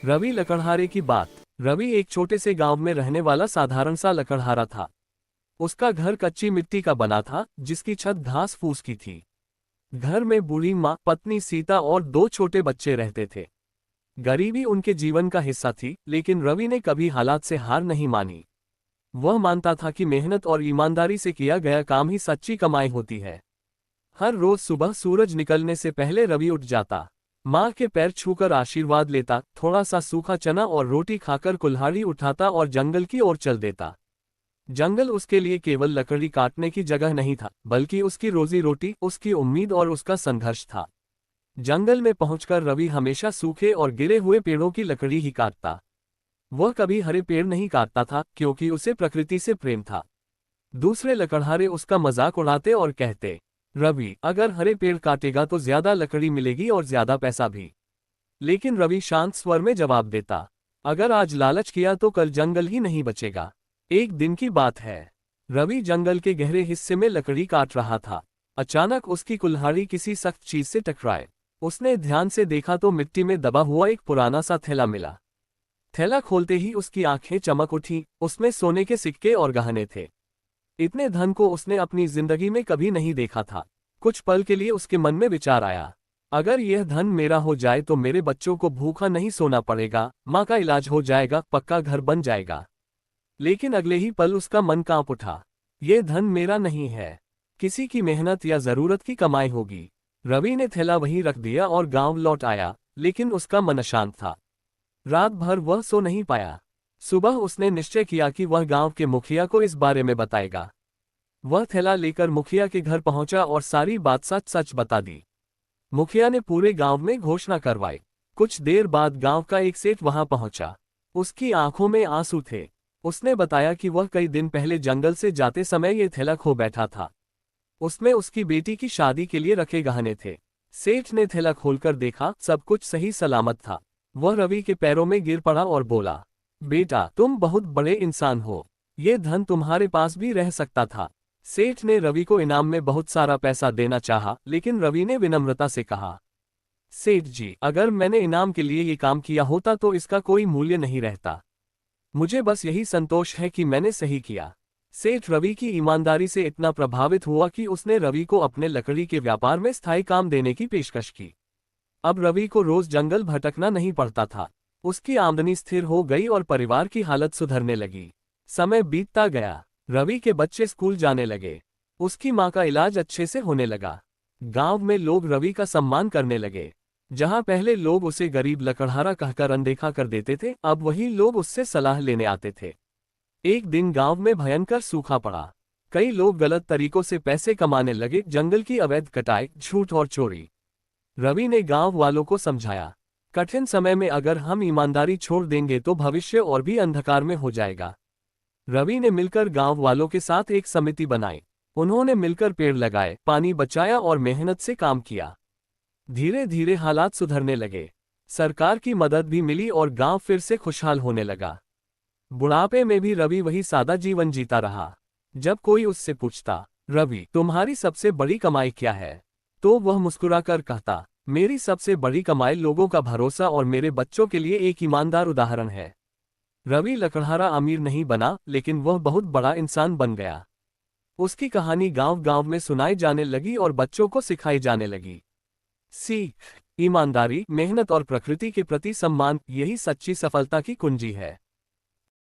रवि लकड़हारे की बात। रवि एक छोटे से गांव में रहने वाला साधारण सा लकड़हारा था। उसका घर कच्ची मिट्टी का बना था, जिसकी छत घास फूस की थी। घर में बूढ़ी माँ, पत्नी सीता और दो छोटे बच्चे रहते थे। गरीबी उनके जीवन का हिस्सा थी, लेकिन रवि ने कभी हालात से हार नहीं मानी। वह मानता था कि मेहनत और ईमानदारी से किया गया काम ही सच्ची कमाई होती है। हर रोज सुबह सूरज निकलने से पहले रवि उठ जाता, माँ के पैर छूकर आशीर्वाद लेता, थोड़ा सा सूखा चना और रोटी खाकर कुल्हाड़ी उठाता और जंगल की ओर चल देता। जंगल उसके लिए केवल लकड़ी काटने की जगह नहीं था, बल्कि उसकी रोजी रोटी, उसकी उम्मीद और उसका संघर्ष था। जंगल में पहुंचकर रवि हमेशा सूखे और गिरे हुए पेड़ों की लकड़ी ही काटता। वह कभी हरे पेड़ नहीं काटता था, क्योंकि उसे प्रकृति से प्रेम था। दूसरे लकड़हारे उसका मजाक उड़ाते और कहते, रवि, अगर हरे पेड़ काटेगा तो ज्यादा लकड़ी मिलेगी और ज्यादा पैसा भी। लेकिन रवि शांत स्वर में जवाब देता, अगर आज लालच किया तो कल जंगल ही नहीं बचेगा। एक दिन की बात है। रवि जंगल के गहरे हिस्से में लकड़ी काट रहा था। अचानक उसकी कुल्हाड़ी किसी सख्त चीज से टकराए। उसने ध्यान से देखा तो मिट्टी में दबा हुआ एक पुराना सा थैला मिला। थैला खोलते ही उसकी आंखें चमक उठी। उसमें सोने के सिक्के और गहने थे। इतने धन को उसने अपनी जिंदगी में कभी नहीं देखा था। कुछ पल के लिए उसके मन में विचार आया, अगर यह धन मेरा हो जाए तो मेरे बच्चों को भूखा नहीं सोना पड़ेगा, माँ का इलाज हो जाएगा, पक्का घर बन जाएगा। लेकिन अगले ही पल उसका मन कांप उठा। यह धन मेरा नहीं है, किसी की मेहनत या जरूरत की कमाई होगी। रवि ने थैला वहीं रख दिया और गांव लौट आया, लेकिन उसका मन अशांत था। रात भर वह सो नहीं पाया। सुबह उसने निश्चय किया कि वह गांव के मुखिया को इस बारे में बताएगा। वह थैला लेकर मुखिया के घर पहुंचा और सारी बात सच सच बता दी। मुखिया ने पूरे गांव में घोषणा करवाई। कुछ देर बाद गांव का एक सेठ वहां पहुंचा। उसकी आंखों में आंसू थे। उसने बताया कि वह कई दिन पहले जंगल से जाते समय ये थैला खो बैठा था। उसमें उसकी बेटी की शादी के लिए रखे गहने थे। सेठ ने थैला खोलकर देखा, सब कुछ सही सलामत था। वह रवि के पैरों में गिर पड़ा और बोला, बेटा, तुम बहुत बड़े इंसान हो। ये धन तुम्हारे पास भी रह सकता था। सेठ ने रवि को इनाम में बहुत सारा पैसा देना चाहा, लेकिन रवि ने विनम्रता से कहा, सेठ जी, अगर मैंने इनाम के लिए ये काम किया होता तो इसका कोई मूल्य नहीं रहता। मुझे बस यही संतोष है कि मैंने सही किया। सेठ रवि की ईमानदारी से इतना प्रभावित हुआ कि उसने रवि को अपने लकड़ी के व्यापार में स्थायी काम देने की पेशकश की। अब रवि को रोज जंगल भटकना नहीं पड़ता था। उसकी आमदनी स्थिर हो गई और परिवार की हालत सुधरने लगी। समय बीतता गया। रवि के बच्चे स्कूल जाने लगे। उसकी माँ का इलाज अच्छे से होने लगा। गांव में लोग रवि का सम्मान करने लगे। जहां पहले लोग उसे गरीब लकड़हारा कहकर अनदेखा कर देते थे, अब वही लोग उससे सलाह लेने आते थे। एक दिन गांव में भयंकर सूखा पड़ा। कई लोग गलत तरीकों से पैसे कमाने लगे। जंगल की अवैध कटाई, झूठ और चोरी। रवि ने गांव वालों को समझाया, कठिन समय में अगर हम ईमानदारी छोड़ देंगे तो भविष्य और भी अंधकार में हो जाएगा। रवि ने मिलकर गांव वालों के साथ एक समिति बनाई। उन्होंने मिलकर पेड़ लगाए, पानी बचाया और मेहनत से काम किया। धीरे धीरे हालात सुधरने लगे। सरकार की मदद भी मिली और गांव फिर से खुशहाल होने लगा। बुढ़ापे में भी रवि वही सादा जीवन जीता रहा। जब कोई उससे पूछता, रवि, तुम्हारी सबसे बड़ी कमाई क्या है, तो वह मुस्कुराकर कहता, मेरी सबसे बड़ी कमाई लोगों का भरोसा और मेरे बच्चों के लिए एक ईमानदार उदाहरण है। रवि लकड़हारा अमीर नहीं बना, लेकिन वह बहुत बड़ा इंसान बन गया। उसकी कहानी गांव गांव में सुनाई जाने लगी और बच्चों को सिखाई जाने लगी। सीख, ईमानदारी, मेहनत और प्रकृति के प्रति सम्मान, यही सच्ची सफलता की कुंजी है।